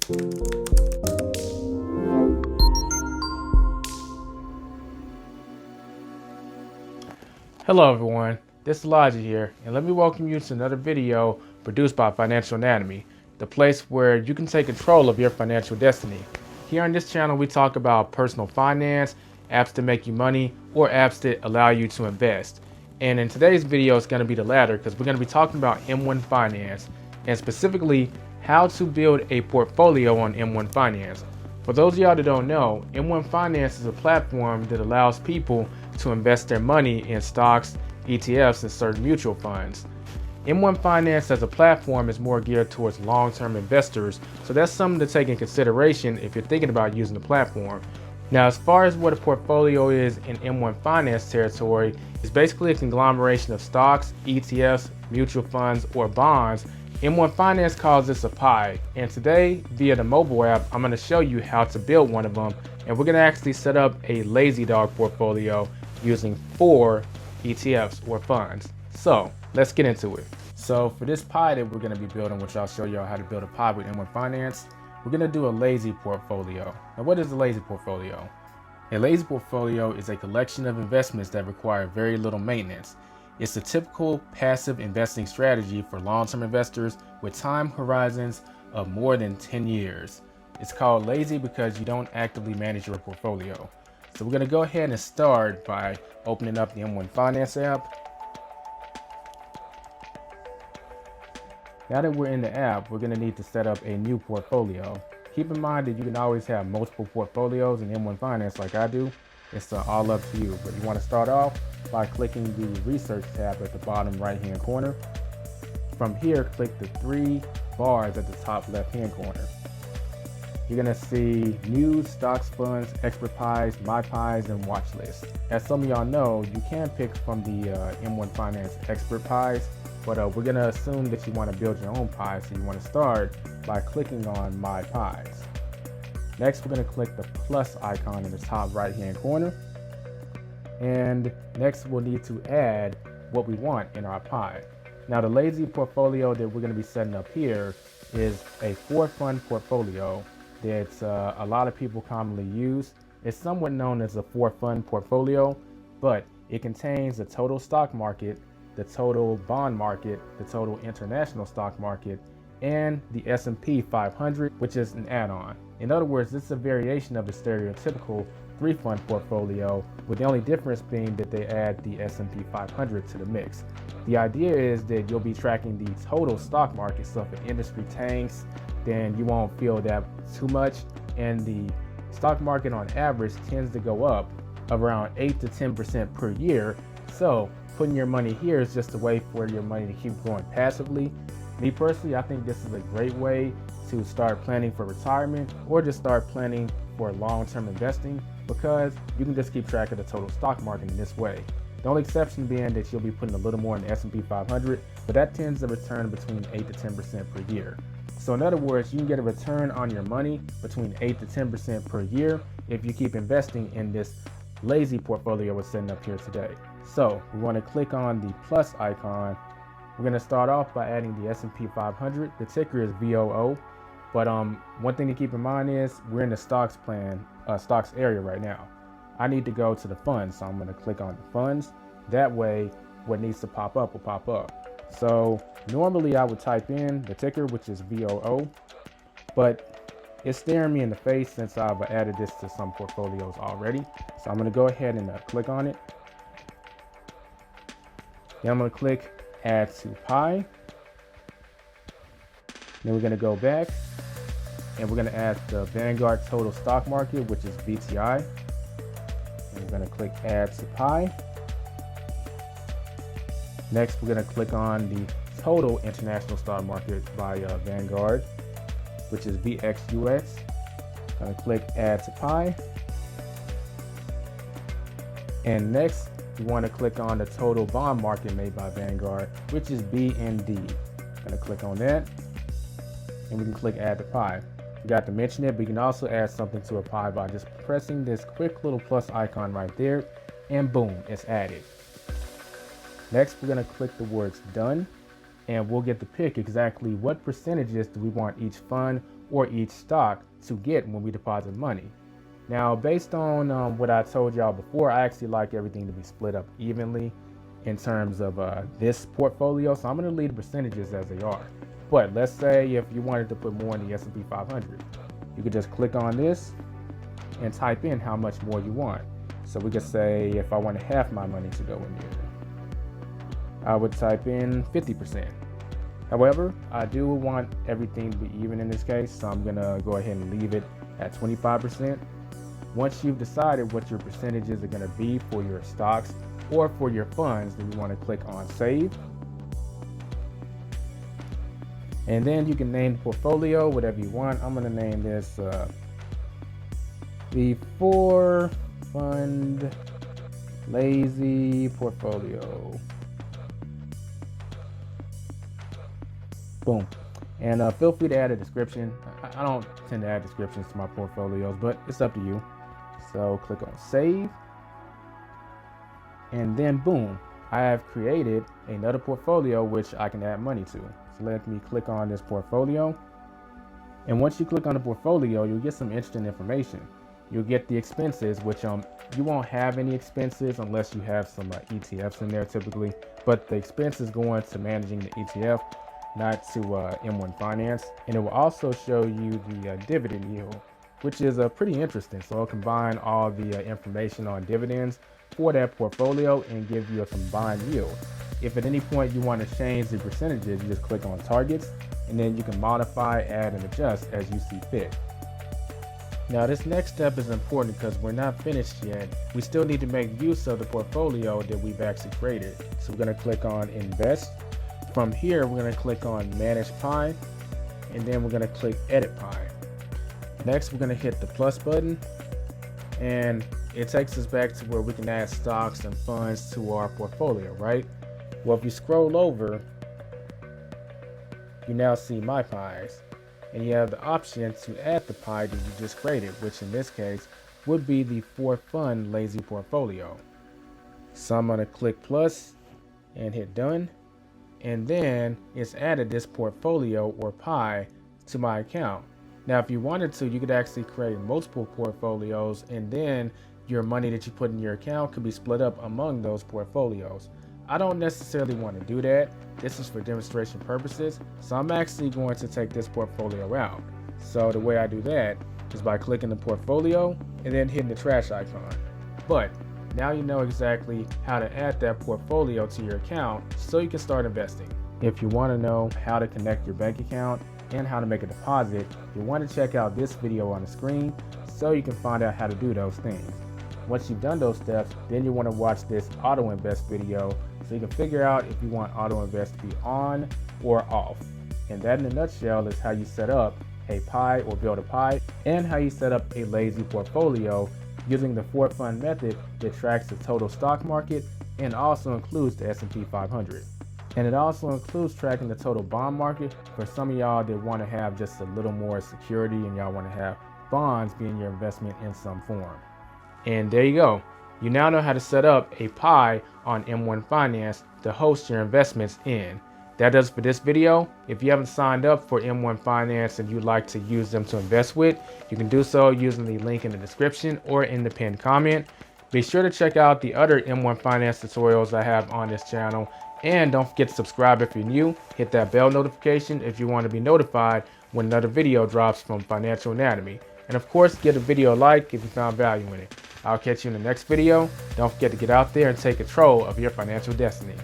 Hello everyone, this is Elijah here, and let me welcome you to another video produced by Financial Anatomy, the place where you can take control of your financial destiny. Here on this channel we talk about personal finance, apps to make you money, or apps that allow you to invest. And in today's video it's going to be the latter because we're going to be talking about M1 Finance, and specifically how to build a portfolio on M1 Finance. For those of y'all that don't know, M1 Finance is a platform that allows people to invest their money in stocks, ETFs, and certain mutual funds. M1 Finance as a platform is more geared towards long-term investors, so that's something to take in consideration if you're thinking about using the platform. Now, as far as what a portfolio is in M1 Finance territory, it's basically a conglomeration of stocks, ETFs, mutual funds, or bonds. M1 Finance calls this a pie, and today via the mobile app I'm going to show you how to build one of them, and we're going to actually set up a lazy dog portfolio using 4 ETFs or funds. So let's get into it. So for this pie that we're going to be building, which I'll show y'all how to build a pie with M1 Finance, we're going to do a lazy portfolio. Now what is a lazy portfolio? A lazy portfolio is a collection of investments that require very little maintenance. It's a typical passive investing strategy for long-term investors with time horizons of more than 10 years. It's called lazy because you don't actively manage your portfolio. So we're going to go ahead and start by opening up the M1 Finance app. Now that we're in the app, we're going to need to set up a new portfolio. Keep in mind that you can always have multiple portfolios in M1 Finance like I do. It's all up to you, but you want to start off by clicking the research tab at the bottom right hand corner. From here, click the 3 bars at the top left hand corner. You're going to see news, stocks, funds, expert pies, my pies, and watch list. As some of y'all know, you can pick from the M1 Finance expert pies, but we're going to assume that you want to build your own pie, so you want to start by clicking on my pies. Next, we're going to click the plus icon in the top right hand corner. And next we'll need to add what we want in our pie. Now the lazy portfolio that we're going to be setting up here is a 4-fund portfolio that a lot of people commonly use. It's somewhat known as a 4-fund portfolio, but it contains the total stock market, the total bond market, the total international stock market, and the S&P 500, which is an add-on. In other words, this is a variation of the stereotypical 3-fund portfolio, with the only difference being that they add the S&P 500 to the mix. The idea is that you'll be tracking the total stock market, so if an industry tanks, then you won't feel that too much, and the stock market on average tends to go up around 8 to 10% per year, so putting your money here is just a way for your money to keep growing passively. Me personally, I think this is a great way to start planning for retirement or just start planning for long-term investing, because you can just keep track of the total stock market in this way. The only exception being that you'll be putting a little more in the S&P 500, but that tends to return between 8 to 10% per year. So in other words, you can get a return on your money between 8 to 10% per year if you keep investing in this lazy portfolio we're setting up here today. So we want to click on the plus icon. We're going to start off by adding the S&P 500. The ticker is VOO. But one thing to keep in mind is we're in the stocks area right now. I need to go to the funds, so I'm going to click on the funds. That way, what needs to pop up will pop up. So normally I would type in the ticker, which is VOO, but it's staring me in the face since I've added this to some portfolios already. So I'm going to go ahead and click on it. Then I'm going to click Add to Pie. Then we're going to go back and we're going to add the Vanguard Total Stock Market, which is VTI. And we're going to click Add to Pie. Next, we're going to click on the Total International Stock Market by Vanguard, which is VXUS. Going to click Add to Pie. And next, we want to click on the Total Bond Market made by Vanguard, which is BND. Going to click on that. And we can click Add to Pie. Forgot to mention it, but you can also add something to a pie by just pressing this quick little plus icon right there, and boom, it's added. Next, we're going to click the words Done. and we'll get to pick exactly what percentages do we want each fund or each stock to get when we deposit money. Now, based on what I told y'all before, I actually like everything to be split up evenly in terms of this portfolio. So I'm going to leave the percentages as they are. But let's say if you wanted to put more in the S&P 500, you could just click on this and type in how much more you want. So we could say if I wanted half my money to go in here, I would type in 50%. However, I do want everything to be even in this case, so I'm gonna go ahead and leave it at 25%. Once you've decided what your percentages are gonna be for your stocks or for your funds, then you wanna click on Save. And then you can name the portfolio whatever you want. I'm gonna name this the 4-fund lazy portfolio. Boom. And feel free to add a description. I don't tend to add descriptions to my portfolios, but it's up to you. So click on Save. And then boom, I have created another portfolio which I can add money to. So let me click on this portfolio. And once you click on the portfolio, you'll get some interesting information. You'll get the expenses, which you won't have any expenses unless you have some ETFs in there typically. But the expenses go into managing the ETF, not to M1 Finance. And it will also show you the dividend yield, which is pretty interesting. So it'll combine all the information on dividends for that portfolio and give you a combined yield. If at any point you want to change the percentages, you just click on targets, and then you can modify, add, and adjust as you see fit. Now this next step is important because we're not finished yet. We still need to make use of the portfolio that we've actually created. So we're going to click on Invest. From here, we're going to click on Manage Pie, and then we're going to click Edit Pie. Next, we're going to hit the plus button, and it takes us back to where we can add stocks and funds to our portfolio, right? Well, if you scroll over, you now see My Pies, and you have the option to add the pie that you just created, which in this case would be the 4-fund lazy portfolio. So I'm going to click plus and hit done. And then it's added this portfolio or pie to my account. Now, if you wanted to, you could actually create multiple portfolios, and then your money that you put in your account could be split up among those portfolios. I don't necessarily want to do that. This is for demonstration purposes. So I'm actually going to take this portfolio out. So the way I do that is by clicking the portfolio and then hitting the trash icon. But now you know exactly how to add that portfolio to your account so you can start investing. If you want to know how to connect your bank account and how to make a deposit, you want to check out this video on the screen so you can find out how to do those things. Once you've done those steps, then you want to watch this auto invest video so you can figure out if you want auto invest to be on or off. And that in a nutshell is how you set up a pie or build a pie, and how you set up a lazy portfolio using the 4-fund method that tracks the total stock market and also includes the S&P 500. And it also includes tracking the total bond market for some of y'all that want to have just a little more security and y'all want to have bonds being your investment in some form. And there you go. You now know how to set up a pie on M1 Finance to host your investments in. That does it for this video. If you haven't signed up for M1 Finance and you'd like to use them to invest with, you can do so using the link in the description or in the pinned comment. Be sure to check out the other M1 Finance tutorials I have on this channel. And don't forget to subscribe if you're new. Hit that bell notification if you want to be notified when another video drops from Financial Anatomy. And of course, give a video a like if you found value in it. I'll catch you in the next video. Don't forget to get out there and take control of your financial destiny.